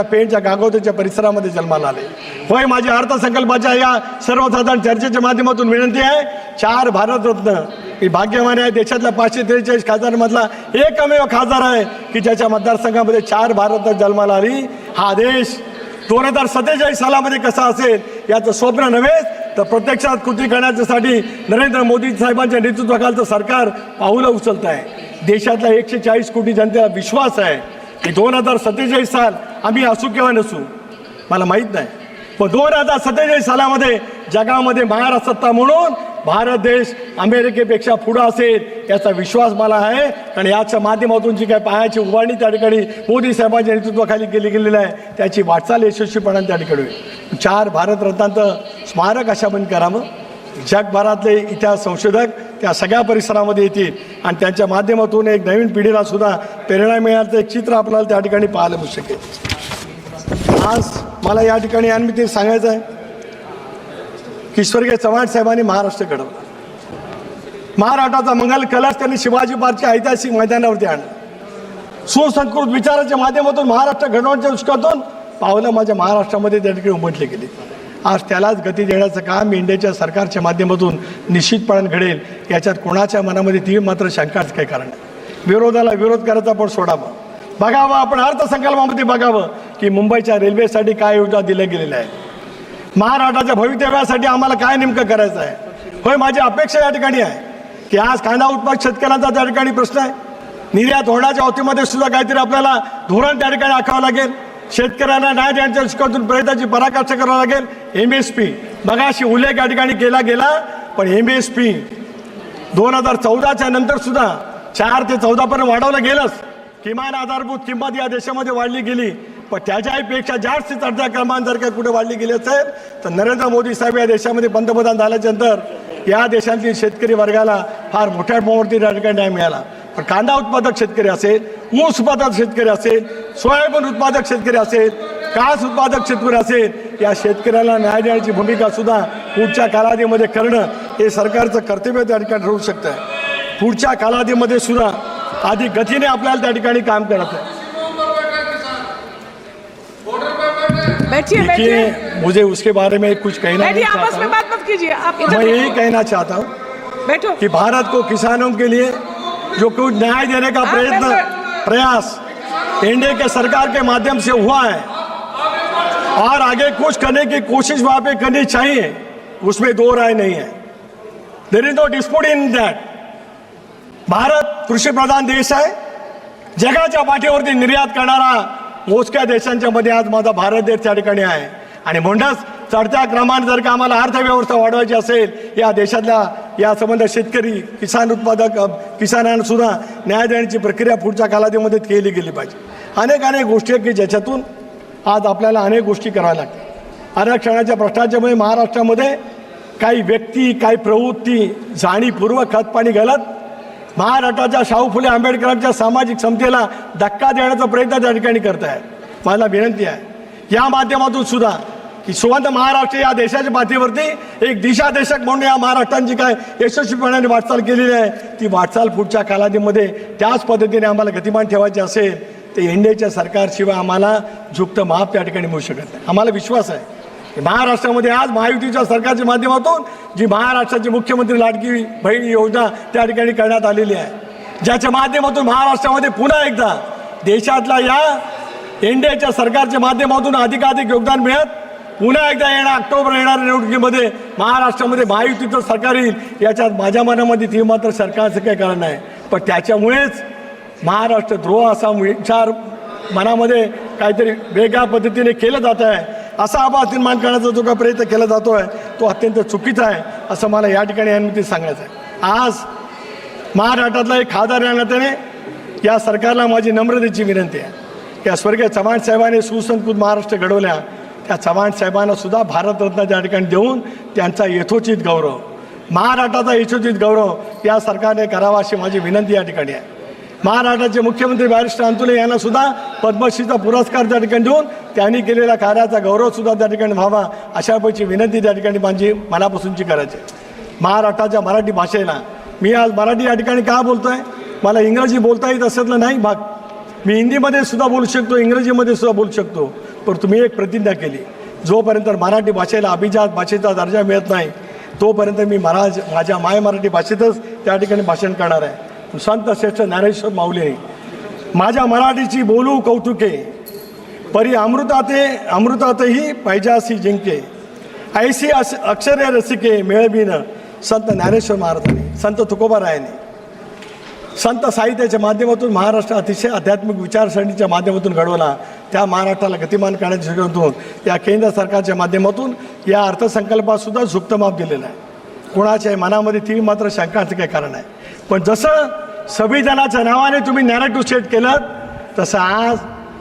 पेणच्या गागोदच्या परिसरामध्ये जन्माला आले. होय, माझ्या अर्थसंकल्पाच्या या सर्वसाधारण चर्चेच्या माध्यमातून विनंती आहे, 4 भारतरत्न. मी भाग्यवान आहे, देशातल्या 543 खासदारांमधला एकमेव खासदार आहे की ज्याच्या मतदारसंघामध्ये 4 भारतरत्न जन्माला आली. हा देश 2047 सालामध्ये कसा असेल याचं स्वप्न नव्हे तर प्रत्यक्षात कृती करण्यासाठी नरेंद्र मोदी साहेबांच्या नेतृत्वाखालचं सरकार पाऊलं उचलत आहे. देशातल्या 140 कोटी जनतेला विश्वास आहे की 2047 साल आम्ही असू किंवा नसू मला माहीत नाही, पण 2047 सालामध्ये जगामध्ये महाराष्ट्र म्हणून भारत देश अमेरिकेपेक्षा पुढं असेल याचा विश्वास मला आहे. आणि याच्या माध्यमातून जी काय पायाची उभारणी त्या ठिकाणी मोदी साहेबांच्या नेतृत्वाखाली केली गेलेली आहे त्याची वाटचाल यशस्वीपणाने त्या ठिकाणी होईल. 4 भारतरत्नांचं स्मारक अशा बंद करावं. जगभरातले इतिहास संशोधक त्या सगळ्या परिसरामध्ये येतील आणि त्यांच्या माध्यमातून एक नवीन पिढीला सुद्धा प्रेरणा मिळण्याचं एक चित्र आपल्याला त्या ठिकाणी पाहायला मिळू शकेल. आज मला या ठिकाणी यानिमित्त सांगायचं आहे की स्वर्गीय चव्हाण साहेबांनी महाराष्ट्र घडवला. महाराष्ट्राचा मंगल कलश त्यांनी शिवाजी पार्कच्या ऐतिहासिक मैदानावरती आणला. सुसंस्कृत विचाराच्या माध्यमातून महाराष्ट्र घडवण्याच्या दृष्टीकोनातून पावलं माझ्या महाराष्ट्रामध्ये त्या ठिकाणी उमटली गेली. आज त्यालाच गती देण्याचं काम इंडियाच्या सरकारच्या माध्यमातून निश्चितपणे घडेल याच्यात कोणाच्या मनामध्ये ती मात्र शंकाच काही कारण नाही. विरोधाला विरोध करायचा पण सोडावं. बघावं आपण अर्थसंकल्पामध्ये बघावं की मुंबईच्या रेल्वेसाठी काय योजना दिल्या गेलेल्या आहेत. महाराष्ट्राच्या भवितव्यासाठी आम्हाला काय नेमकं करायचं आहे. होय, माझी अपेक्षा या ठिकाणी आहे की आज कांदा उत्पादक शेतकऱ्यांचा त्या ठिकाणी प्रश्न आहे. निर्यात होण्याच्या बाबतीमध्ये सुद्धा काहीतरी आपल्याला धोरण त्या ठिकाणी आखावं लागेल. शेतकऱ्यांना न्याय देण्याच्या दृष्टीकोनातून प्रयत्नाची पराकाष्ठा करावं लागेल. MSP मगाशी उल्लेख या ठिकाणी केला गेला, पण MSP 2014च्या नंतर सुद्धा 4 ते 14 पर्यंत वाढवलं गेलंच. किमान आधारभूत किंमत या देशामध्ये वाढली गेली, पण त्याच्यापेक्षा जास्त चढत्या क्रमांक जर काय कुठे वाढली गेली असेल तर नरेंद्र मोदी साहेब या देशामध्ये पंतप्रधान झाल्याच्या नंतर या देशातील शेतकरी वर्गाला फार मोठ्या प्रमाणावरती त्या ठिकाणी न्याय मिळाला. पण कांदा उत्पादक शेतकरी असेल, ऊस उत्पादक शेतकरी असेल, सोयाबीन उत्पादक शेतकरी असेल, कास उत्पादक शेतकरी असेल, या शेतकऱ्याला न्याय देण्याची भूमिका सुद्धा पुढच्या कालावधीमध्ये करणं हे सरकारचं कर्तव्य त्या ठिकाणी ठरू शकतं. पुढच्या कालावधीमध्ये सुद्धा अधिक गतीने आपल्याला त्या ठिकाणी काम करायचं आहे. देखिए, मुझे उसके बारे में कुछ कहना नहीं चाहता हूँ. मैं यही कहना चाहता हूँ कि भारत को किसानों के लिए जो कुछ न्याय देने का प्रयास एनडीए के सरकार के माध्यम से हुआ है और आगे कुछ करने की कोशिश वहाँ पे करनी चाहिए, उसमें दो राय नहीं है. There is no dispute in that. Bharat कृषी प्रधान देश आहे. जगाच्या पाठीवरती निर्यात करणारा मोजक्या देशांच्या मध्ये आज माझा भारत देश त्या ठिकाणी आहे. आणि म्हणूनच चढत्या क्रमाने जर का आम्हाला अर्थव्यवस्था वाढवायची असेल या देशातल्या या संबंध शेतकरी किसान उत्पादक किसानांना सुद्धा न्याय देण्याची प्रक्रिया पुढच्या कालावधीमध्ये केली गेली पाहिजे. अनेक गोष्टी आहेत की ज्याच्यातून आज आपल्याला अनेक गोष्टी कराव्या लागतात. आरक्षणाच्या प्रश्नाच्यामुळे महाराष्ट्रामध्ये काही व्यक्ती काही प्रवृत्ती जाणीवपूर्वक खतपाणी घालत महाराष्ट्राच्या शाहू फुले आंबेडकरांच्या सामाजिक समतेला धक्का देण्याचा प्रयत्न त्या ठिकाणी करत आहेत. मला विनंती आहे या माध्यमातून सुद्धा की सुवंत महाराष्ट्र या देशाच्या पाठीवरती एक दिशादेशक म्हणून या महाराष्ट्रांची काय यशस्वीपणाने वाटचाल केलेली आहे ती वाटचाल पुढच्या कालावधीमध्ये त्याच पद्धतीने आम्हाला गतिमान ठेवायची असेल ते एनडीएच्या सरकारशिवाय आम्हाला झुकतं माप त्या ठिकाणी मिळू शकत नाही. आम्हाला विश्वास आहे की महाराष्ट्रामध्ये आज महायुतीच्या सरकारच्या माध्यमातून जी महाराष्ट्राची मुख्यमंत्री लाडकी बहीण योजना त्या ठिकाणी करण्यात आलेली आहे, ज्याच्या माध्यमातून महाराष्ट्रामध्ये पुन्हा एकदा देशातल्या या एनडीएच्या सरकारच्या माध्यमातून अधिकाधिक योगदान मिळत पुन्हा एकदा ऑक्टोबर येणाऱ्या निवडणुकीमध्ये महाराष्ट्रामध्ये महायुतीचं सरकार येईल याच्यात माझ्या मनामध्ये ती मात्र सरकारचं काही कारण नाही. पण त्याच्यामुळेच महाराष्ट्र द्रोह असा विचार मनामध्ये काहीतरी वेगळ्या पद्धतीने केलं जात आहे असा आभास निर्माण करण्याचा जो काही प्रयत्न केला जातो आहे तो अत्यंत चुकीचा आहे असं मला या ठिकाणी यानिमित्त सांगायचं आहे. आज महाराष्ट्रातला एक खासदार या नात्याने या सरकारला माझी नम्रतेची विनंती आहे की स्वर्गीय चव्हाण साहेबांनी सुसंस्कृत महाराष्ट्र घडवल्या त्या चव्हाण साहेबांना सुद्धा भारतरत्न त्या ठिकाणी देऊन त्यांचा यथोचित गौरव महाराष्ट्राचा यथोचित गौरव या सरकारने करावा अशी माझी विनंती या ठिकाणी आहे. महाराष्ट्राचे मुख्यमंत्री बॅरिस्टर अंतुले यांना सुद्धा पद्मश्रीचा पुरस्कार त्या ठिकाणी देऊन त्यांनी केलेल्या कार्याचा गौरव सुद्धा त्या ठिकाणी व्हावा अशापैकी विनंती त्या ठिकाणी माझी मनापासूनची करायची. महाराष्ट्राच्या मराठी भाषेला मी आज मराठी या ठिकाणी का बोलतोय, मला इंग्रजी बोलता येत असल्यानं नाही भाग, मी हिंदीमध्ये सुद्धा बोलू शकतो, इंग्रजीमध्ये सुद्धा बोलू शकतो, पण तुम्ही एक प्रतिज्ञा केली, जोपर्यंत मराठी भाषेला अभिजात भाषेचा दर्जा मिळत नाही तोपर्यंत मी माझ्या माय मराठी भाषेतच त्या ठिकाणी भाषण करणार आहे. संत श्रेष्ठ ज्ञानेश्वर माऊलीने माझ्या मराठीची बोलू कौतुके, परी अमृतातही पैजासी जिंके, ऐशी अक्षरे रसिके मेळबीन. संत ज्ञानेश्वर महाराजांनी, संत तुकोबारायांनी संत साहित्याच्या माध्यमातून महाराष्ट्र अतिशय आध्यात्मिक विचारसरणीच्या माध्यमातून घडवला. त्या महाराष्ट्राला गतिमान करण्याच्या दृष्टीकोनातून या केंद्र सरकारच्या माध्यमातून या अर्थसंकल्पातसुद्धा झुकतं दिलेलं आहे. कोणाच्या मनामध्ये ती मात्र शंकाचं काही कारण आहे. पण जसं संविधानाच्या नावाने तुम्ही नॅरेटिव्ह सेट केलं तसं आज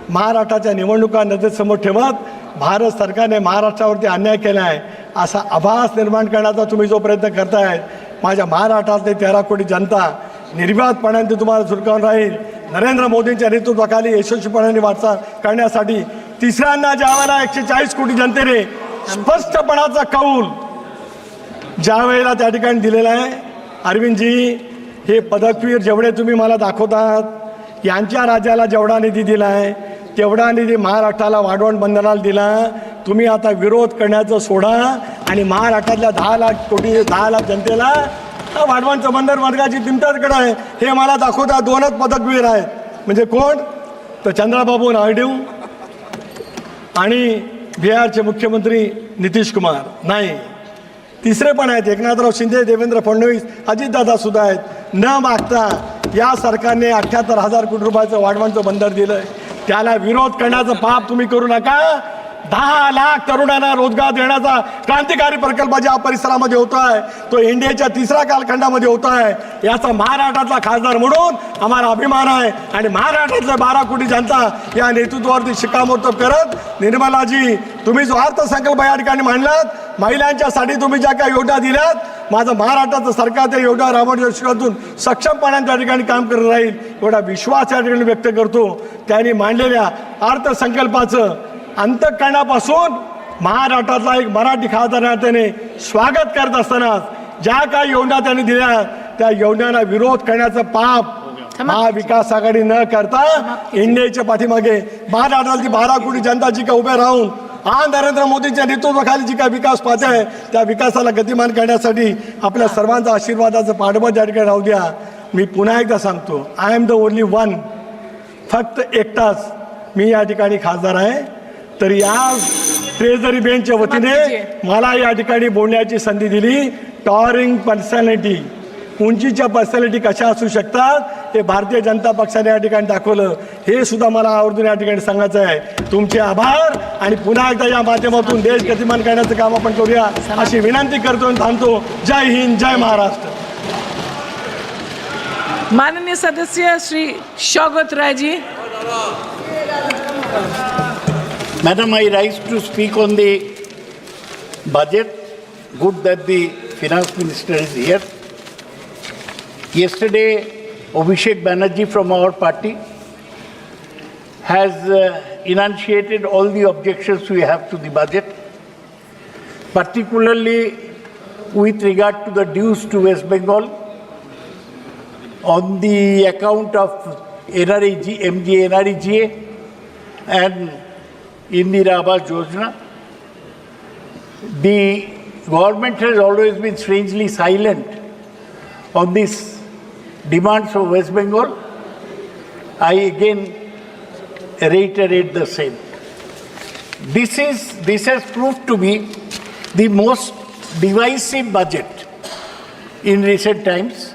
महाराष्ट्राच्या निवडणुका नजरेसमोर ठेवत भारत सरकारने महाराष्ट्रावरती अन्याय केला आहे असा आभास निर्माण करण्याचा तुम्ही जो प्रयत्न करताय, माझ्या महाराष्ट्रातले 13 कोटी जनता निर्विवादपणाने तुम्हाला झुलकावून राहील. नरेंद्र मोदींच्या नेतृत्वाखाली यशस्वीपणाने वाटचाल करण्यासाठी तिसऱ्यांदा ज्यावेळेला 140 कोटी जनतेने स्पष्टपणाचा कौल ज्या वेळेला त्या ठिकाणी दिलेला आहे, अरविंदजी हे पदकवीर जेवढे तुम्ही मला दाखवतात, यांच्या राज्याला जेवढा निधी दिला आहे तेवढा निधी महाराष्ट्राला वाढवण बंधनाला दिला. तुम्ही आता विरोध करण्याचं सोडा आणि महाराष्ट्रातल्या 10 लाख जनतेला वाढवणचं बंधन वर्गाची तुमच्याकडे आहे हे मला दाखवता. 2च पदकवीर आहेत, म्हणजे कोण? तर चंद्रबाबू नायडू आणि बिहारचे मुख्यमंत्री नितीश कुमार नाही. तिसरे पण आहेत, एकनाथराव शिंदे, देवेंद्र फडणवीस, अजितदादा सुद्धा आहेत. न मागता या सरकारने 78,000 कोटी रुपयाचं वाढवणचं बंधन दिलं. त्याला विरोध करण्याचं पाप तुम्ही करू नका. 10 लाख तरुणांना रोजगार देण्याचा क्रांतिकारी प्रकल्प ज्या परिसरामध्ये होत आहे तो इंडियाच्या 3ऱ्या कालखंडामध्ये होत आहे. याचा महाराष्ट्रातला खासदार म्हणून आम्हाला अभिमान आहे आणि महाराष्ट्रातल्या 12 कोटी जनता या नेतृत्वावरती शिक्कामोर्तब करत, निर्मलाजी तुम्ही जो अर्थसंकल्प या ठिकाणी मांडलात, महिलांच्यासाठी तुम्ही ज्या काही योजना दिल्यात, माझं महाराष्ट्राचं सरकार त्या योजना राबवण्याच्या दृष्टिकोनातून सक्षमपणाने त्या ठिकाणी काम करत राहील एवढा विश्वास या ठिकाणी व्यक्त करतो. त्यांनी मांडलेल्या अर्थसंकल्पाचं अंतःकरणापासून महाराष्ट्रातला एक मराठी खासदार नात्याने स्वागत करत असताना ज्या काही योजना त्यांनी दिल्या त्या योजनांना विरोध करण्याचं पाप महाविकास आघाडी न करता इंडियाच्या पाठीमागे महाराष्ट्रातली 12 कोटी जनता जी का उभे राहून आज नरेंद्र मोदींच्या नेतृत्वाखाली जी काय विकास पाहते आहे त्या विकासाला गतिमान करण्यासाठी आपल्या सर्वांचा आशीर्वादाचं पाठबळ त्या ठिकाणी राहू द्या. मी पुन्हा एकदा सांगतो, I am the only one, फक्त एकटाच मी या ठिकाणी खासदार आहे. तरी आज ट्रेझरी बेंचच्या वतीने मला या ठिकाणी बोलण्याची संधी दिली. टॉरिंग पर्सनॅलिटी, उंचीच्या पर्सनॅलिटी कशा असू शकतात हे भारतीय जनता पक्षाने या ठिकाणी दाखवलं. हे सुद्धा मला आवर्जून या ठिकाणी सांगायचं आहे. तुमचे आभार आणि पुन्हा एकदा या माध्यमातून देश गतिमान करण्याचं काम आपण करूया अशी विनंती करतो आणि थांबतो. जय हिंद, जय महाराष्ट्र. माननीय सदस्य श्री शौकत रायजी. Madam, I rise to speak on the budget. Good that the finance minister is here. Yesterday, Abhishek Banerjee from our party has enunciated all the objections we have to the budget, particularly with regard to the dues to West Bengal on the account of NREGA and Indira Awas Yojana. The government has always been strangely silent on these demands of West Bengal. I again reiterate the same. This has proved to be the most divisive budget in recent times,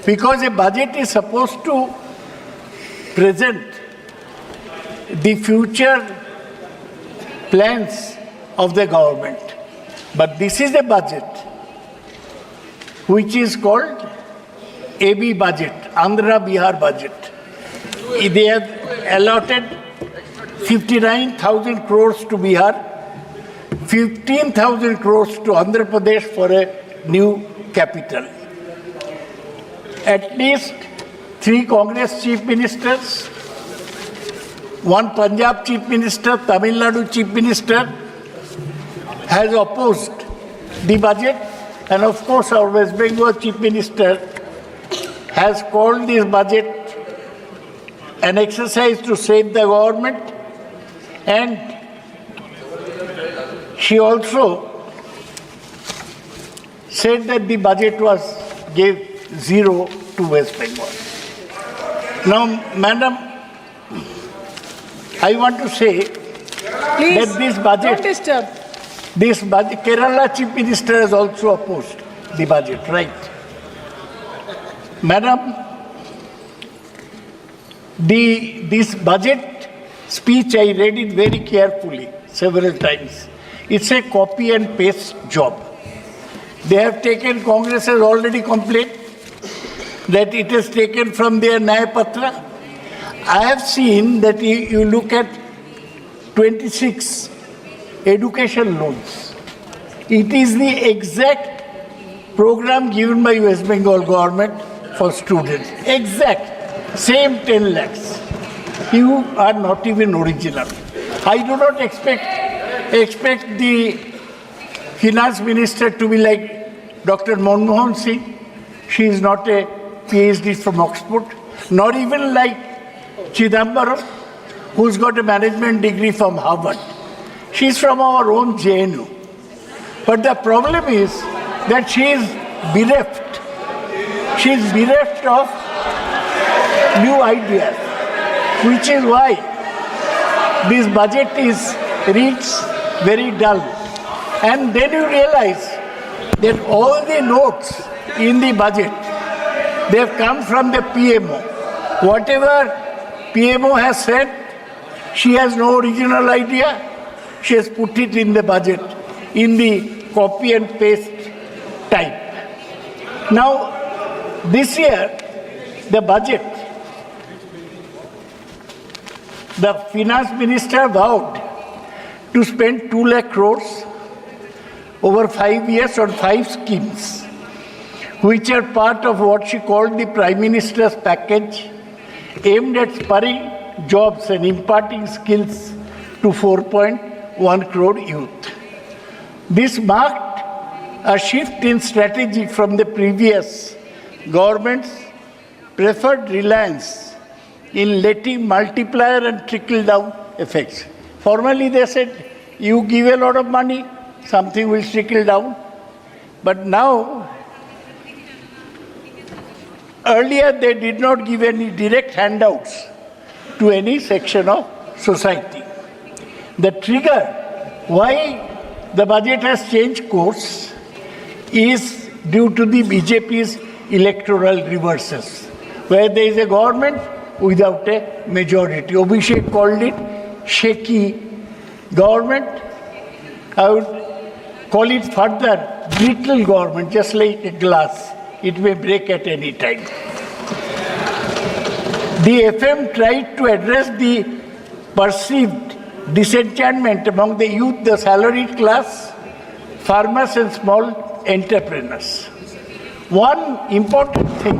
because a budget is supposed to present the future plans of the government. But this is a budget which is called AB budget, Andhra Bihar budget. They have allotted 59,000 crores to Bihar, 15,000 crores to Andhra Pradesh for a new capital. At least 3 Congress chief ministers, 1 Punjab chief minister, Tamil Nadu chief minister has opposed the budget, and of course our West Bengal chief minister has called this budget an exercise to save the government And she also said that the budget gave 0 to West Bengal. Now, Madam, I want to say Please, that this budget, don't disturb. Kerala Chief Minister has also opposed the budget, right? Madam, this budget speech, I read it very carefully several times. It's a copy and paste job. They have taken, Congress has already complained that it is taken from their Nyaya Patra. I have seen that you look at 26 education loans. It is the exact program given by West Bengal government for students. Exact, same 10 lakhs. You are not even original. I do not expect the finance minister to be like Dr. Manmohan Singh. She is not a PhD from Oxford, not even like Chidambaram, who's got a management degree from Harvard. She's from our own JNU. But the problem is that she is bereft. She is bereft of new ideas, which is why this budget reads very dull. And then you realize that all the notes in the budget, they have come from the PMO. Whatever PMO has said, she has no original idea. She has put it in the budget, in the copy and paste type. Now, this year, the budget, the finance minister vowed to spend 2 lakh crores over 5 years on 5 schemes, which are part of what she called the Prime Minister's package, aimed at spurring jobs and imparting skills to 4.1 crore youth. This marked a shift in strategy from the previous government's preferred reliance in letting multiplier and trickle-down effects. Formerly they said, you give a lot of money, something will trickle down. But now, earlier they did not give any direct handouts to any section of society. The trigger why the budget has changed course is due to the BJP's electoral reverses, where there is a government without a majority. Abhishek called it shaky government. I would call it further brittle government, just like a glass. It may break at any time. The FM tried to address the perceived disenchantment among the youth, the salaried class, farmers and small entrepreneurs. One important thing,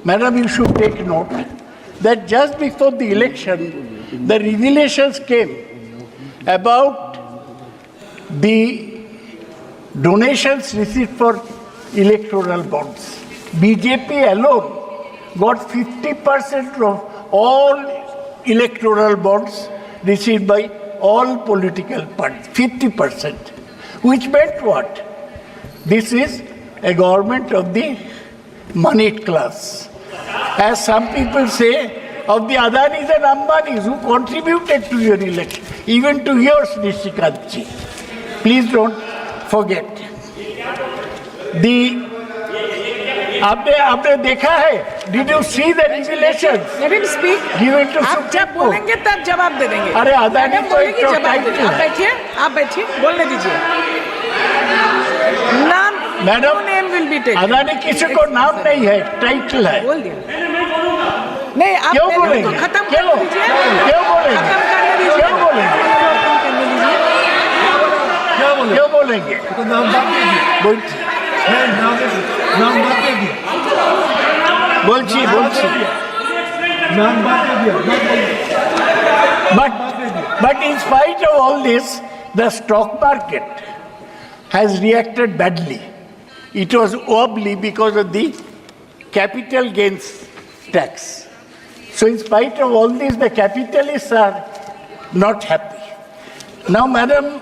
Madam, you should take note, that just before the election, the revelations came about the donations received for electoral bonds. BJP alone got 50% of all electoral bonds received by all political parties, 50%, which meant what? This is a government of the moneyed class. As some people say, of the Adanis and Ambanis who contributed to your election, even to yours, Nishikantji. Please don't forget. आपने देखा है? Did you see the revelations? Let him speak. Given to आप जब Supreme Court. बोलेंगे तब जवाब दे देंगे. अरे अदानी मैडम तो बोलेगी एक जवाब दे देंगे. टाइटल आप बैठिए, बोलने दीजिए. None, madam, no name will be taken. Adani किसी को नाम नहीं है, टाइटल है. बोल दिया. नहीं, आप क्यों मेरे बोलेंगे? को खत्म क्यों? करने दीजिए. क्यों बोलेंगे? खत्म करने दीजिए. क्यों बोलेंगे? खत्म करने दीजिए. क्यों बोलेंगे? बोलছি But in spite of all this, the stock market has reacted badly. It was wobbly because of the capital gains tax. So in spite of all this, the capitalists are not happy. Now, madam,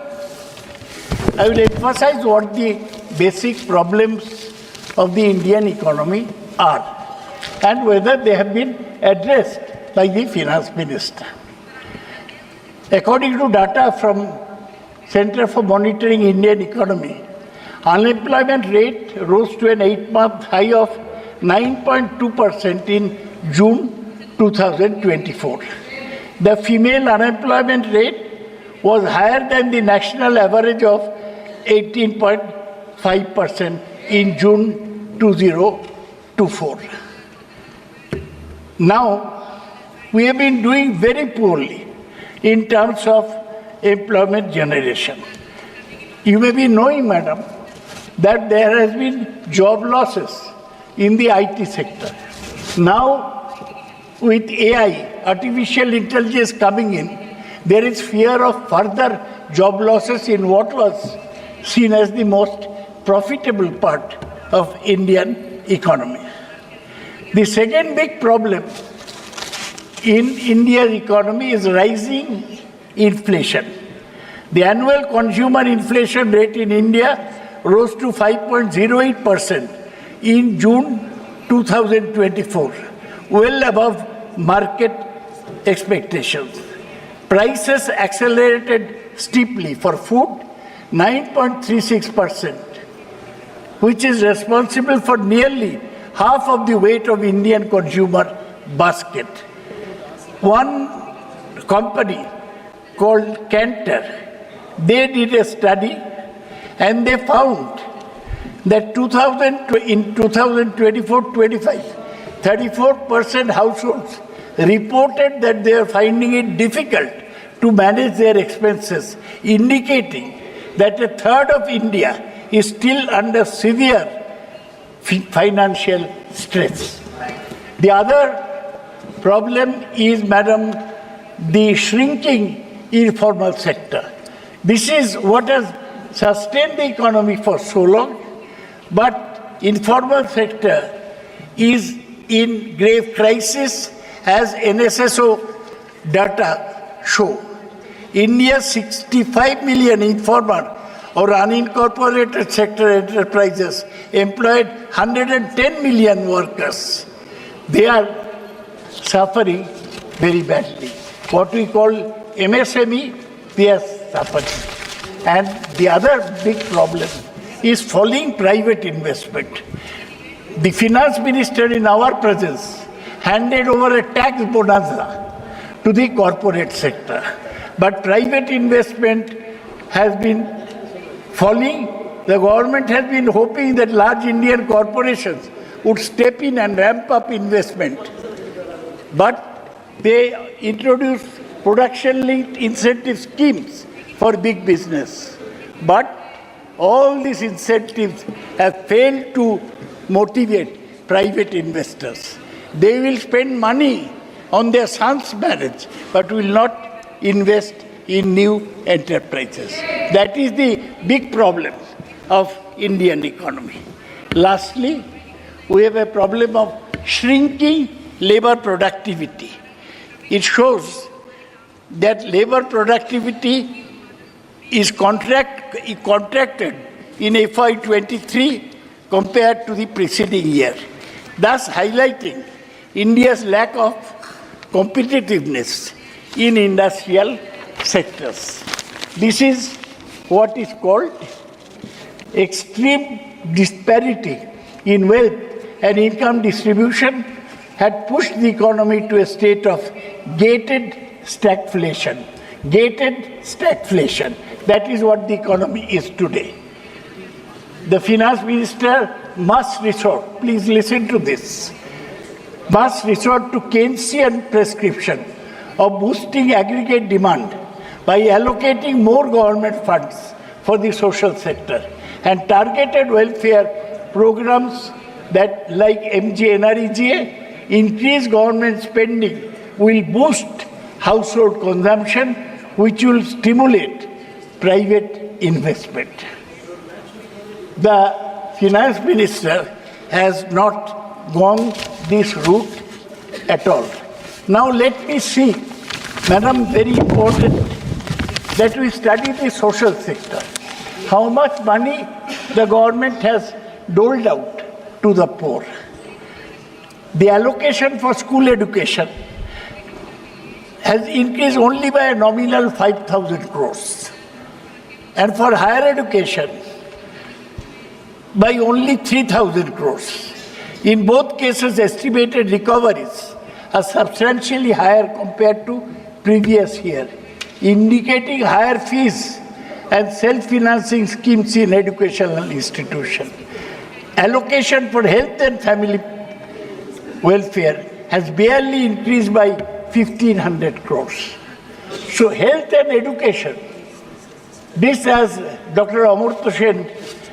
I will emphasize what the basic problems of the Indian economy are and whether they have been addressed by the finance minister. According to data from Center for Monitoring Indian Economy, unemployment rate rose to an 8-month high of 9.2% in June 2024. The female unemployment rate was higher than the national average of 18.5% in June 2024. Now, we have been doing very poorly in terms of employment generation. You may be knowing, madam, that there has been job losses in the IT sector. Now, with AI, artificial intelligence coming in, there is fear of further job losses in what was seen as the most profitable part of Indian economy. The second big problem in India's economy is rising inflation. The annual consumer inflation rate in India rose to 5.08% in June 2024, well above market expectations. Prices accelerated steeply for food, 9.36%, which is responsible for nearly half of the weight of Indian consumer basket. One company called Cantor, they did a study and they found that in 2024-25, 34% households reported that they are finding it difficult to manage their expenses, indicating that a third of India is still under severe financial stress. The other problem is, madam, the shrinking informal sector. This is what has sustained the economy for so long, but informal sector is in grave crisis, as NSSO data show. India's 65 million informal or unincorporated sector enterprises employed 110 million workers. They are suffering very badly. What we call MSME, they are suffering. And the other big problem is falling private investment. The finance minister in our presence handed over a tax bonanza to the corporate sector. But private investment has been falling. The government has been hoping that large Indian corporations would step in and ramp up investment. But they introduced production-linked incentive schemes for big business. But all these incentives have failed to motivate private investors. They will spend money on their son's marriage, but will not invest in new enterprises. That is the big problem of Indian economy. Lastly, we have a problem of shrinking labor productivity. It shows that labor productivity is contracted in FY23 compared to the preceding year, thus highlighting India's lack of competitiveness in industrial sectors. This is what is called extreme disparity in wealth and income distribution had pushed the economy to a state of gated stagflation. Gated stagflation. That is what the economy is today. The finance minister must resort, please listen to this, must resort to Keynesian prescription of boosting aggregate demand by allocating more government funds for the social sector and targeted welfare programs that, like MGNREGA, increase government spending will boost household consumption, which will stimulate private investment. The finance minister has not gone this route at all. Now let me see Madam, very important that we study the social sector. How much money the government has doled out to the poor. The allocation for school education has increased only by a nominal 5,000 crores. And for higher education, by only 3,000 crores. In both cases, estimated recoveries are substantially higher compared to previous year, indicating higher fees and self-financing schemes in educational institutions. Allocation for health and family welfare has barely increased by 1,500 crores. So health and education, this, as Dr. Amartya Sen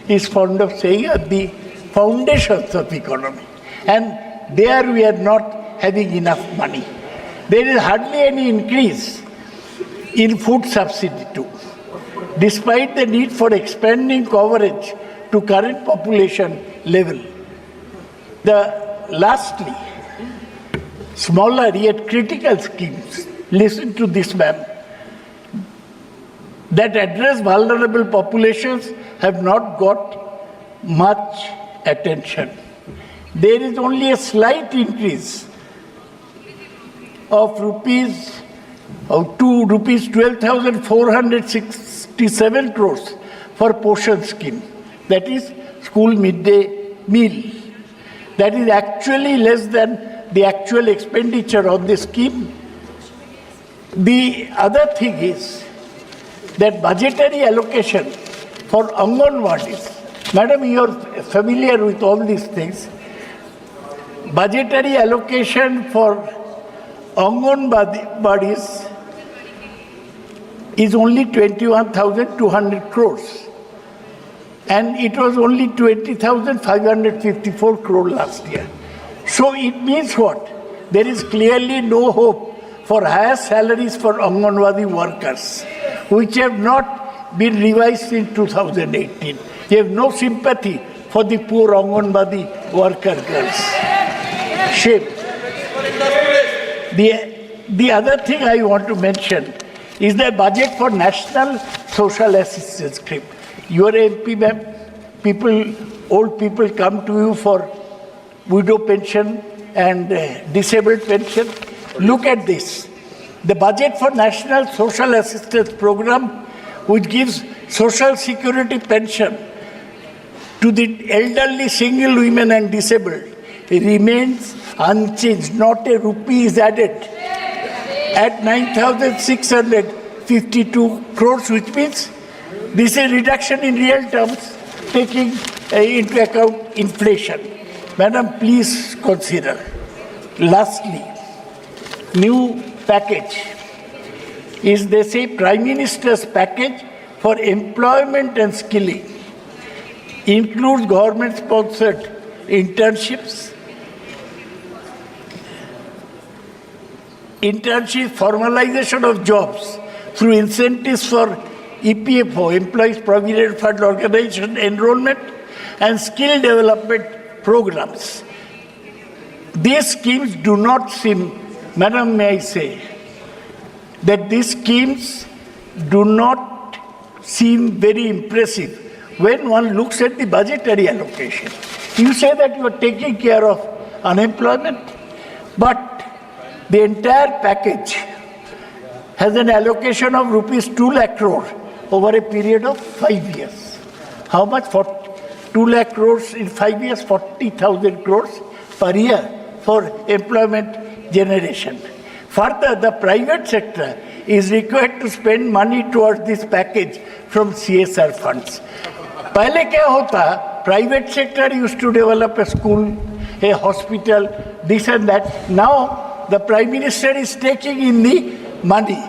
is fond of saying, are the foundations of economy. And there we are not having enough money. There is hardly any increase in food subsidy too, despite the need for expanding coverage to current population level. Lastly, smaller yet critical schemes, listen to this, ma'am, that address vulnerable populations have not got much attention. There is only a slight increase of rupees 12,467 crores for Poshan scheme, that is school midday meal. That is actually less than the actual expenditure on the scheme. The other thing is that budgetary allocation for Anganwadis, madam, you are familiar with all these things. Budgetary allocation for Anganwadis is only 21,200 crores. And it was only 20,554 crore last year. So it means what? There is clearly no hope for higher salaries for Anganwadi workers, which have not been revised in 2018. You have no sympathy for the poor Anganwadi worker girls. Shame. The other thing I want to mention is the budget for National Social Assistance Scheme. You are MP, ma'am. Old people come to you for widow pension and disabled pension. Look at this. The budget for National Social Assistance Program, which gives social security pension to the elderly, single women and disabled, remains unchanged. Not a rupee is added at 9,652 crores, which means this is a reduction in real terms, taking into account inflation. Madam, please consider. Lastly, new package is, they say, Prime Minister's package for employment and skilling. Includes government-sponsored internships, formalization of jobs through incentives for EPFO, Employees Provident Fund Organization enrollment, and skill development programs. These schemes do not seem, madam, may I say, that these schemes do not seem very impressive when one looks at the budgetary allocation. You say that you are taking care of unemployment, but the entire package has an allocation of rupees 2 lakh crore over a period of 5 years. How much? 2 lakh crores in 5 years, 40,000 crores per year for employment generation. Further, the private sector is required to spend money towards this package from CSR funds. Pehle kya hota? Private sector used to develop a school, a hospital, this and that. Now, the Prime Minister is taking in the money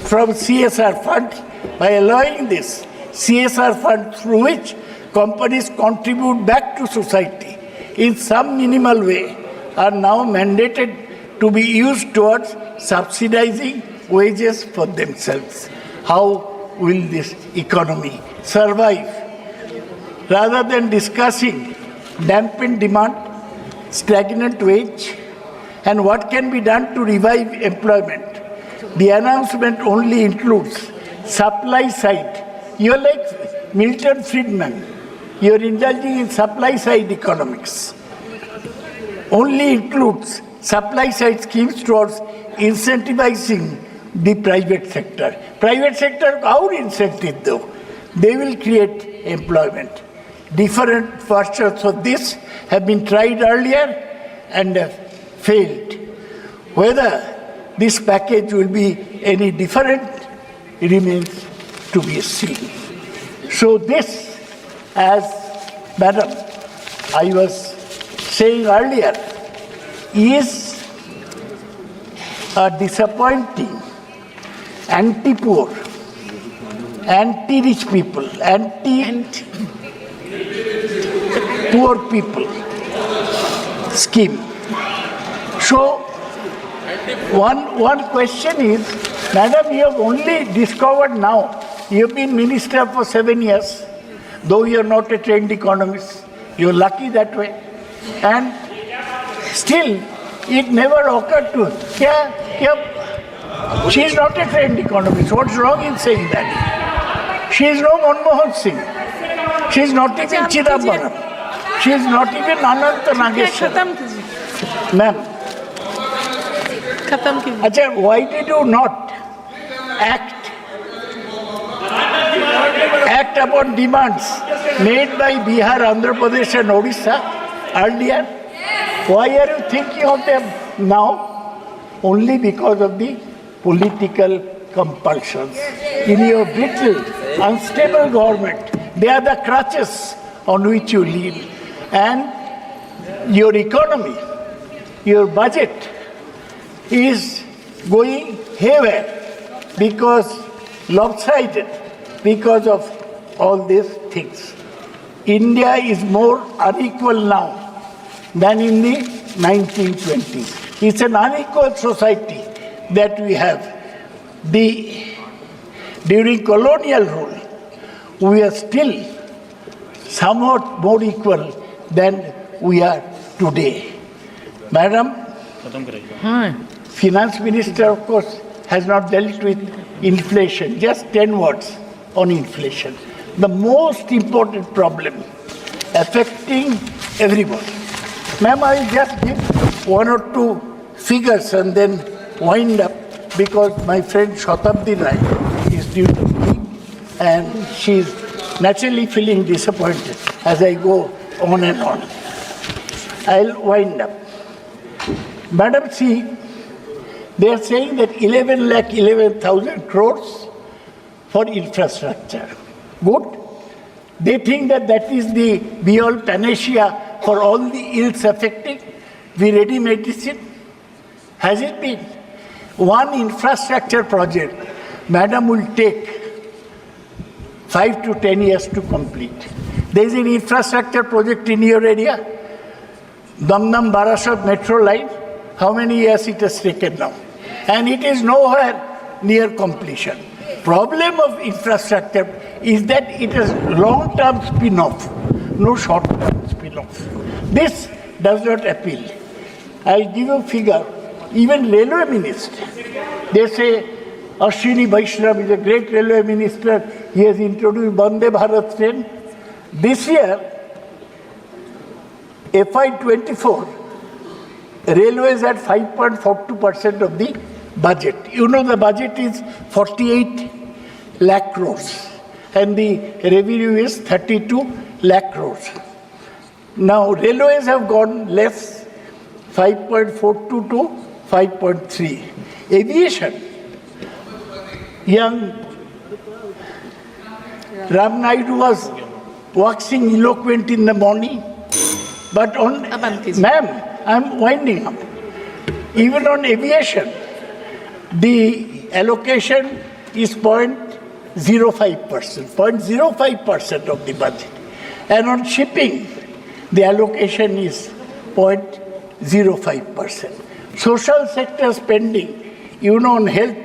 from CSR fund by allowing this CSR fund through which companies contribute back to society in some minimal way are now mandated to be used towards subsidizing wages for themselves. How will this economy survive? Rather than discussing dampened demand, stagnant wage, And what can be done to revive employment? The announcement only includes supply side. You're like Milton Friedman. You're indulging in supply side economics. Only includes supply side schemes towards incentivizing the private sector. Private sector, our incentive though? They will create employment. Different versions of this have been tried earlier and have failed. Whether this package will be any different remains to be seen. So this, as Madam, I was saying earlier, is a disappointing anti-poor, anti-rich people, anti-poor people scheme. So, one question is, Madam, you have only discovered now, you have been minister for 7 years, though you are not a trained economist. You are lucky that way. And still, it never occurred to her. She is not a trained economist. What's wrong in saying that? She is no Manmohan Singh. She is not even Chidambaram. She is not even Ananta Nageshwar. Ma'am. Achha, why did you not act upon demands made by Bihar, Andhra Pradesh and Odisha earlier? Why are you thinking of them now? Only because of the political compulsions. In your brittle, unstable government, they are the crutches on which you live. And your economy, your budget is going haywire because lopsided because of all these things. India is more unequal now than in the 1920s. It's an unequal society that we have. During colonial rule, we are still somewhat more equal than we are today. Madam, Finance Minister, of course, has not dealt with inflation. Just 10 words on inflation. The most important problem affecting everyone. Ma'am, I will just give one or two figures and then wind up because my friend Shatabdi Rai is due to speak and she is naturally feeling disappointed as I go on and on. I'll wind up. Madam, see, they are saying that 11,11,000 crores for infrastructure. Good. They think that that is the be-all panacea for all the ills affecting the ready medicine. Has it been? One infrastructure project, Madam, will take 5 to 10 years to complete. There is an infrastructure project in your area, Damdam Barasat metro line. How many years it has taken now? And it is nowhere near completion. Problem of infrastructure is that it is long-term spin-off, no short-term spin-off. This does not appeal. I'll give you a figure. Even railway minister, they say Ashwini Vaishnav is a great railway minister. He has introduced Vande Bharat train. This year, FY24, railways at 5.42% of the budget. You know the budget is 48 lakh crores and the revenue is 32 lakh crores. Now railways have gone less 5.42 to 5.3. Aviation, young Ram Naidu was waxing eloquent in the morning, but on, ma'am, I'm winding up. Even on aviation, the allocation is 0.05%, 0.05% of the budget. And on shipping, the allocation is 0.05%. Social sector spending, on health,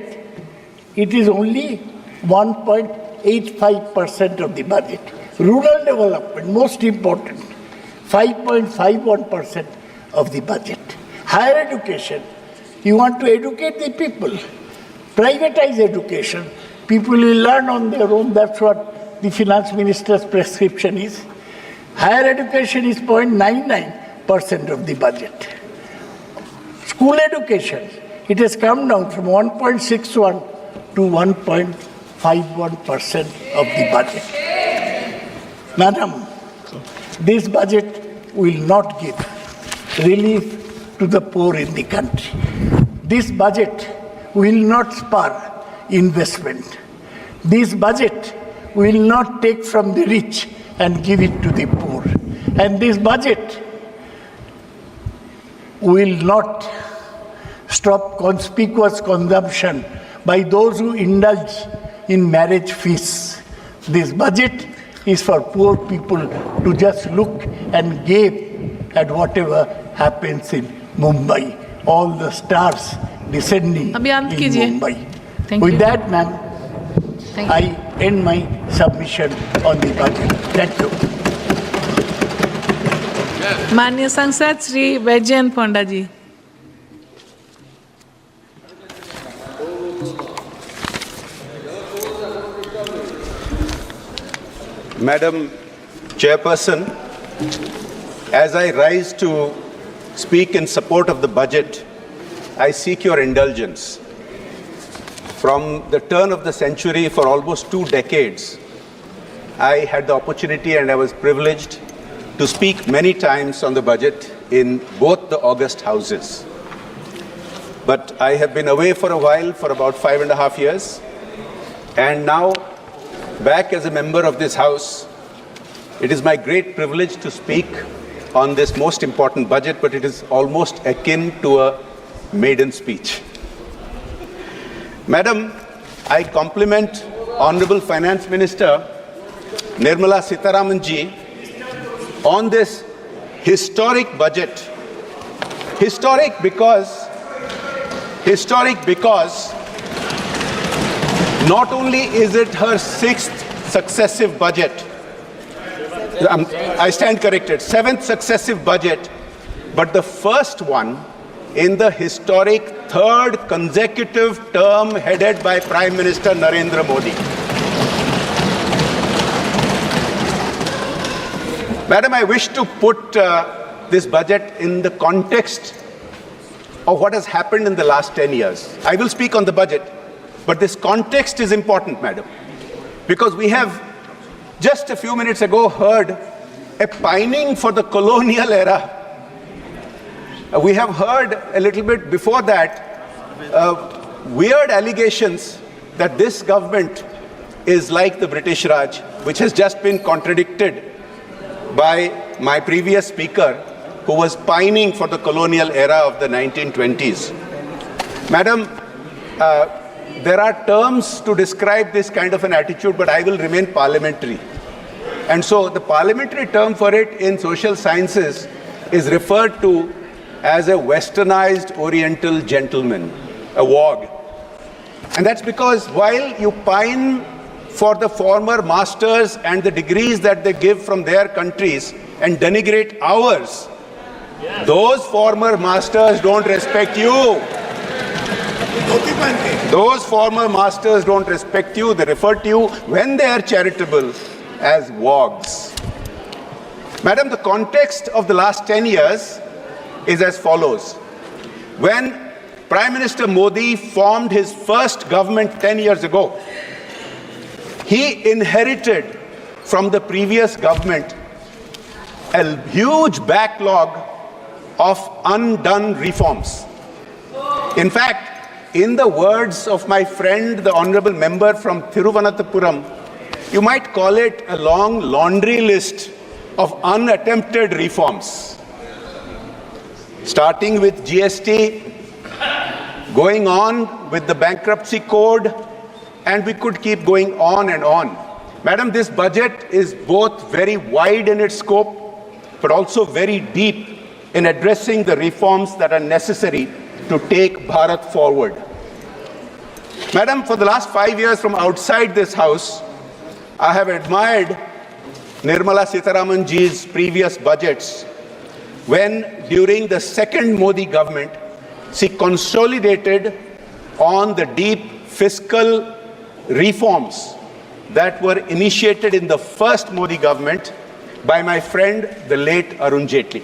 it is only 1.85% of the budget. Rural development, most important, 5.51% of the budget. Higher education, you want to educate the people. Privatize education. People will learn on their own. That's what the finance minister's prescription is. Higher education is 0.99% of the budget. School education, it has come down from 1.61 to 1.51% of the budget. Madam, this budget will not give relief to the poor in the country. This budget will not spur investment. This budget will not take from the rich and give it to the poor. And this budget will not stop conspicuous consumption by those who indulge in marriage feasts. This budget is for poor people to just look and gape at whatever happens in Mumbai. All the stars descending in Mumbai. With that, ma'am, I end my submission on the budget. Thank you. माननीय सांसद श्री वैजयंत पंडा जी. Madam Chairperson, as I rise to speak in support of the budget, I seek your indulgence. From the turn of the century, for almost 2 decades, I had the opportunity and I was privileged to speak many times on the budget in both the August houses. But I have been away for a while, for about 5.5 years, and now back as a member of this House, it is my great privilege to speak on this most important budget, but it is almost akin to a maiden speech. Madam, I compliment Honorable Finance Minister Nirmala Sitharaman ji on this historic budget. Historic because not only is it her 6th successive budget, I stand corrected, 7th successive budget, but the first one in the historic 3rd consecutive term headed by Prime Minister Narendra Modi. Madam, I wish to put this budget in the context of what has happened in the last 10 years. I will speak on the budget, but this context is important, madam, because we have just a few minutes ago heard a pining for the colonial era. We have heard a little bit before that weird allegations that this government is like the British Raj, which has just been contradicted by my previous speaker, who was pining for the colonial era of the 1920s. Madam, there are terms to describe this kind of an attitude, but I will remain parliamentary. And so the parliamentary term for it in social sciences is referred to as a westernized oriental gentleman, a wog. And that's because while you pine for the former masters and the degrees that they give from their countries and denigrate ours, those former masters don't respect you. Those former masters don't respect you. They refer to you, when they are charitable, as wogs. Madam, the context of the last 10 years is as follows. When Prime Minister Modi formed his first government 10 years ago, he inherited from the previous government a huge backlog of undone reforms. In fact, in the words of my friend, the honorable member from Thiruvananthapuram, you might call it a long laundry list of unattempted reforms. Starting with GST, going on with the bankruptcy code, and we could keep going on and on. Madam, this budget is both very wide in its scope, but also very deep in addressing the reforms that are necessary to take Bharat forward. Madam, for the last 5 years from outside this House, I have admired Nirmala Sitharaman ji's previous budgets when during the second Modi government, she consolidated on the deep fiscal reforms that were initiated in the first Modi government by my friend, the late Arun Jaitley.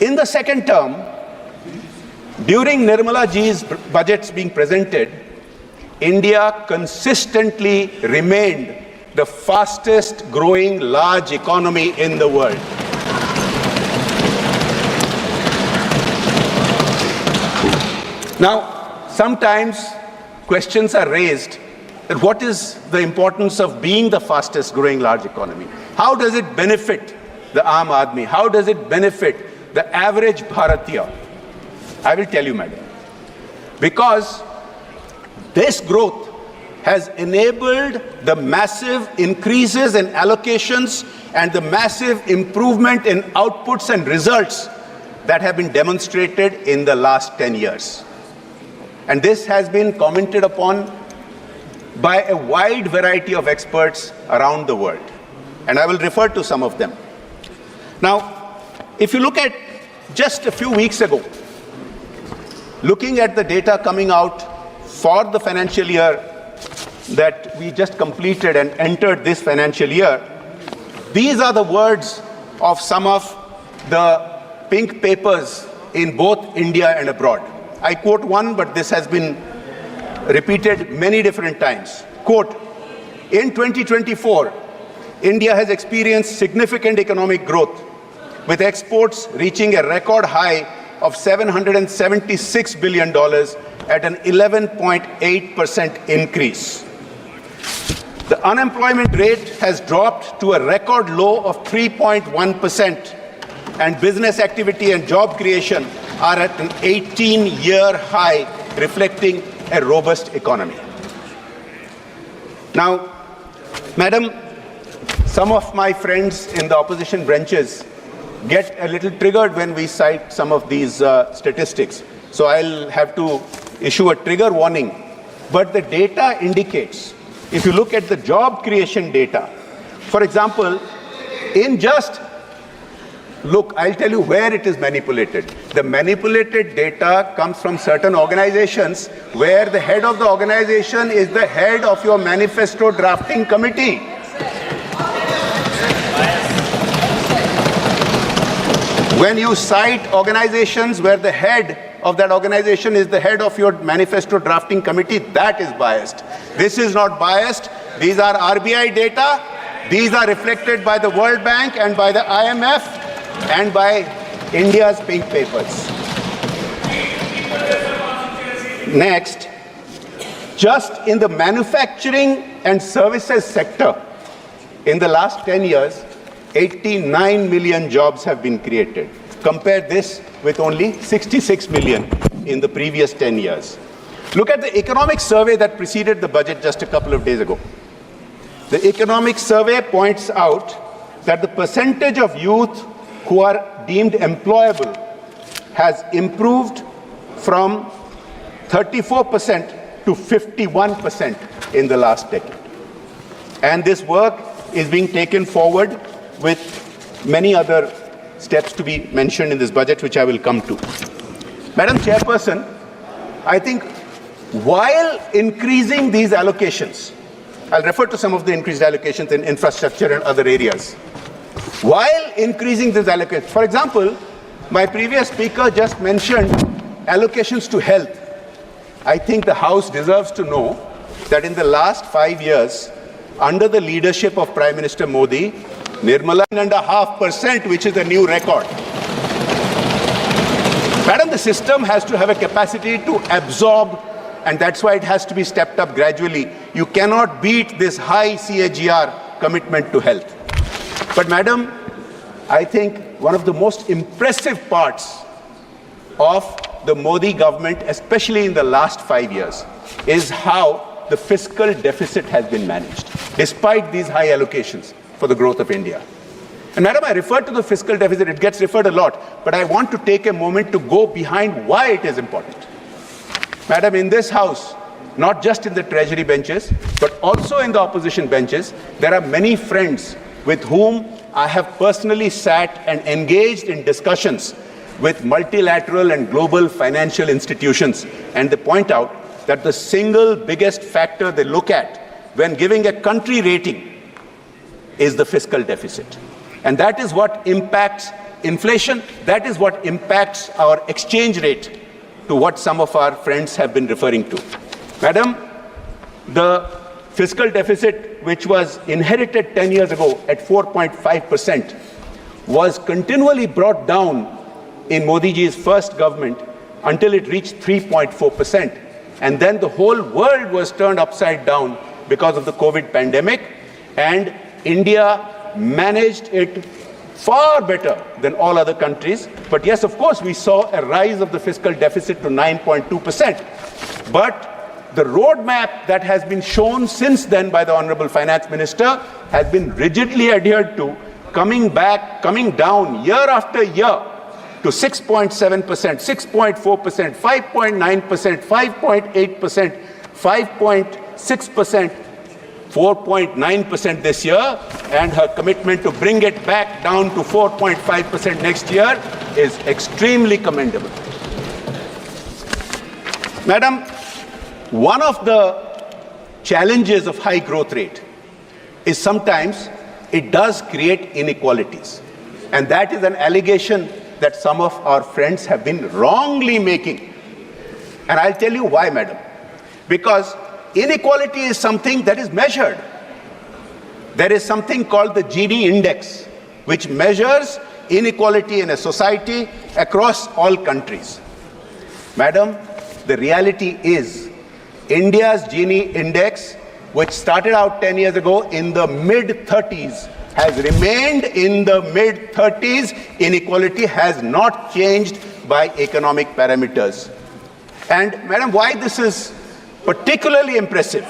In the second term, during Nirmala Ji's budgets being presented, India consistently remained the fastest growing large economy in the world. Now, sometimes questions are raised that what is the importance of being the fastest growing large economy? How does it benefit the Aam Aadmi? How does it benefit the average Bharatiya? I will tell you, madam. Because this growth has enabled the massive increases in allocations and the massive improvement in outputs and results that have been demonstrated in the last 10 years. And this has been commented upon by a wide variety of experts around the world. And I will refer to some of them. Now, if you look at just a few weeks ago, looking at the data coming out for the financial year that we just completed and entered this financial year, these are the words of some of the pink papers in both India and abroad. I quote one, but this has been repeated many different times. Quote, in 2024, India has experienced significant economic growth, with exports reaching a record high of $776 billion at an 11.8% increase. The unemployment rate has dropped to a record low of 3.1%, and business activity and job creation are at an 18-year high, reflecting a robust economy. Now, madam, some of my friends in the opposition branches get a little triggered when we cite some of these statistics. So I'll have to issue a trigger warning. But the data indicates, if you look at the job creation data, for example, in just look, I'll tell you where it is manipulated. The manipulated data comes from certain organizations where the head of the organization is the head of your manifesto drafting committee. When you cite organizations where the head of that organization is the head of your manifesto drafting committee, that is biased. This is not biased. These are RBI data. These are reflected by the World Bank and by the IMF and by India's pink papers. Next, just in the manufacturing and services sector, in the last 10 years, 89 million jobs have been created. Compare this with only 66 million in the previous 10 years. Look at the economic survey that preceded the budget just a couple of days ago. The economic survey points out that the percentage of youth who are deemed employable has improved from 34% to 51% in the last decade. And this work is being taken forward with many other steps to be mentioned in this budget, which I will come to. Madam Chairperson, I think while increasing these allocations, I'll refer to some of the increased allocations in infrastructure and other areas. While increasing these allocations, for example, my previous speaker just mentioned allocations to health. I think the House deserves to know that in the last 5 years, under the leadership of Prime Minister Modi, Nirmala 9.5%, which is a new record. Madam, the system has to have a capacity to absorb, and that's why it has to be stepped up gradually. You cannot beat this high CAGR commitment to health. But madam, I think one of the most impressive parts of the Modi government, especially in the last 5 years, is how the fiscal deficit has been managed, despite these high allocations for the growth of India. And madam, I refer to the fiscal deficit, it gets referred a lot, but I want to take a moment to go behind why it is important. Madam, in this House, not just in the treasury benches, but also in the opposition benches, there are many friends with whom I have personally sat and engaged in discussions with multilateral and global financial institutions, and they point out that the single biggest factor they look at when giving a country rating is the fiscal deficit. And that is what impacts inflation, that is what impacts our exchange rate, to what some of our friends have been referring to. Madam, the fiscal deficit, which was inherited 10 years ago at 4.5%, was continually brought down in Modi ji's first government until it reached 3.4%. And then the whole world was turned upside down because of the COVID pandemic, and India managed it far better than all other countries. But yes, of course, we saw a rise of the fiscal deficit to 9.2%. But the roadmap that has been shown since then by the Honorable Finance Minister has been rigidly adhered to, coming down year after year to 6.7%, 6.4%, 5.9%, 5.8%, 5.6%, 4.9% this year, and her commitment to bring it back down to 4.5% next year is extremely commendable. Madam, one of the challenges of high growth rate is sometimes it does create inequalities. And that is an allegation that some of our friends have been wrongly making. And I'll tell you why, madam. Because inequality is something that is measured. There is something called the Gini index, which measures inequality in a society across all countries. Madam, the reality is India's Gini index, which started out 10 years ago in the mid-30s, has remained in the mid-30s. Inequality has not changed by economic parameters. And madam, why this is particularly impressive?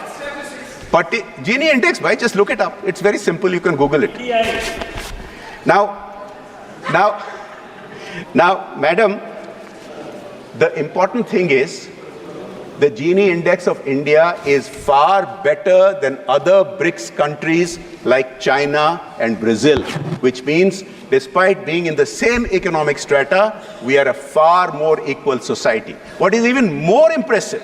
But Gini index, why? Just look it up. It's very simple. You can Google it. Now, madam, the important thing is the Gini index of India is far better than other BRICS countries like China and Brazil, which means despite being in the same economic strata, we are a far more equal society. What is even more impressive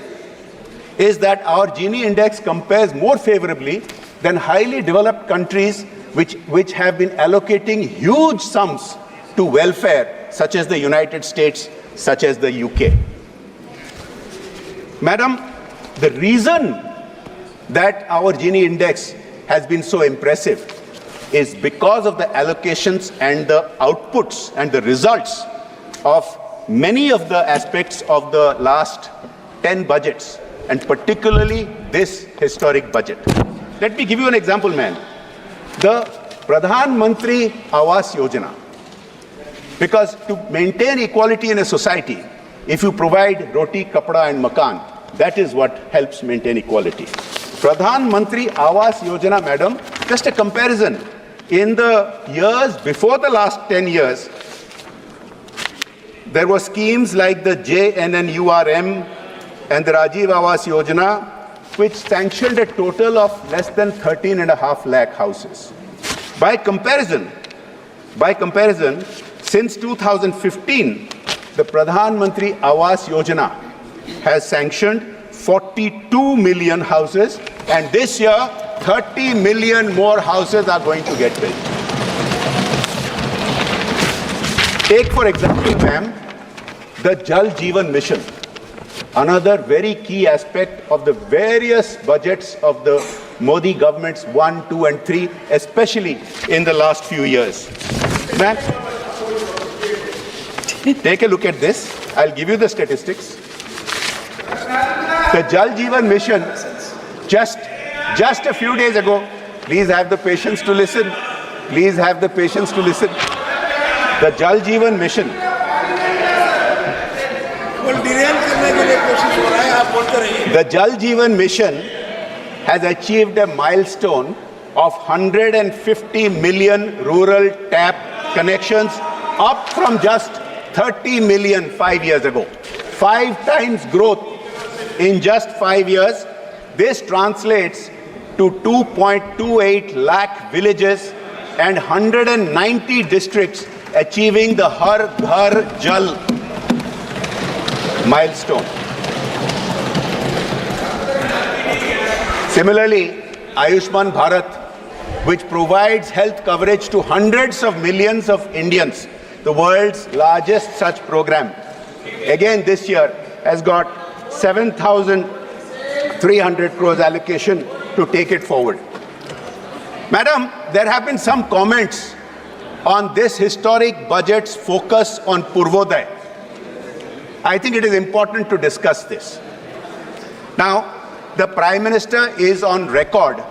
is that our Gini index compares more favorably than highly developed countries which have been allocating huge sums to welfare, such as the United States, such as the UK. Madam, the reason that our Gini index has been so impressive is because of the allocations and the outputs and the results of many of the aspects of the last 10 budgets, and particularly this historic budget. Let me give you an example, ma'am. The Pradhan Mantri Awas Yojana. Because to maintain equality in a society, if you provide roti, kapda and makan, that is what helps maintain equality. Pradhan Mantri Awas Yojana, madam, just a comparison. In the years before the last 10 years, there were schemes like the JNNURM and the Rajiv Awas Yojana, which sanctioned a total of less than 13.5 lakh houses. By comparison, since 2015, the Pradhan Mantri Awas Yojana has sanctioned 42 million houses, and this year 30 million more houses are going to get built. Take for example, ma'am, the Jal Jeevan Mission, another very key aspect of the various budgets of the Modi governments 1, 2 and 3, especially in the last few years. Ma'am, take a look at this. I'll give you the statistics. The Jal Jeevan Mission, just a few days ago, please have the patience to listen. Please have the patience to listen. The Jal Jeevan Mission. The Jal Jeevan Mission has achieved a milestone of 150 million rural tap connections, up from just 30 million 5 years ago. 5 times growth in just 5 years. This translates to 2.28 lakh villages and 190 districts achieving the Har Ghar Jal milestone. Similarly, Ayushman Bharat, which provides health coverage to hundreds of millions of Indians, the world's largest such program, again this year has got 7,300 crores allocation to take it forward. Madam, there have been some comments on this historic budget's focus on Purvodaya. I think it is important to discuss this. Now, the Prime Minister is on record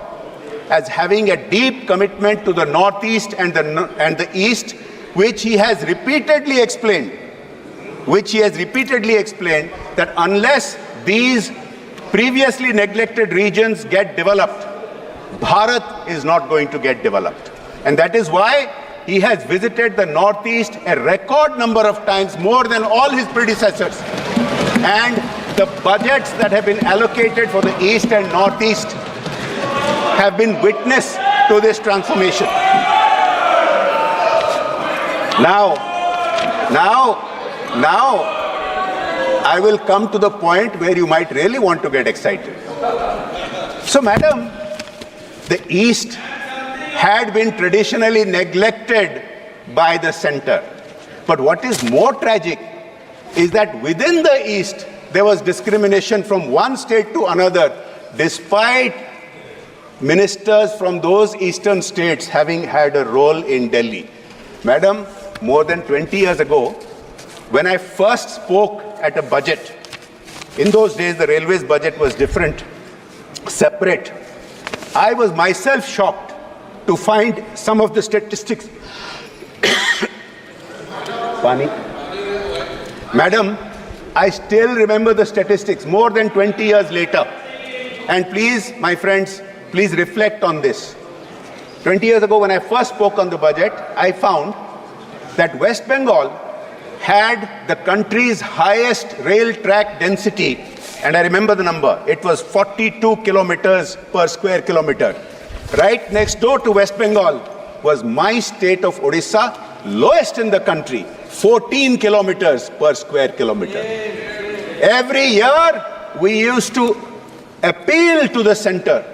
as having a deep commitment to the Northeast and the East, which he has repeatedly explained, that unless these previously neglected regions get developed, Bharat is not going to get developed. And that is why he has visited the Northeast a record number of times, more than all his predecessors. And the budgets that have been allocated for the East and Northeast have been witness to this transformation. Now, I will come to the point where you might really want to get excited. So, Madam, the East had been traditionally neglected by the center. But what is more tragic is that within the East, there was discrimination from one state to another, despite ministers from those eastern states having had a role in Delhi. Madam, more than 20 years ago, when I first spoke at a budget, in those days the railways budget was different, separate, I was myself shocked to find some of the statistics. Pani. Madam, I still remember the statistics more than 20 years later. And please, my friends, please reflect on this. 20 years ago, when I first spoke on the budget, I found that West Bengal had the country's highest rail track density. And I remember the number. It was 42 kilometers per square kilometer. Right next door to West Bengal was my state of Odisha, lowest in the country, 14 kilometers per square kilometer. Every year, we used to appeal to the center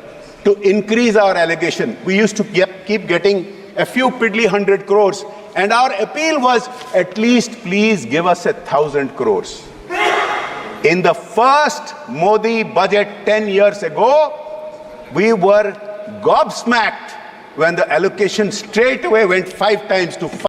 to increase our allocation. We used to keep getting a few piddly 100 crores. And our appeal was, at least please give us 1,000 crores. In the first Modi budget 10 years ago, we were gobsmacked when the allocation straight away went 5 times to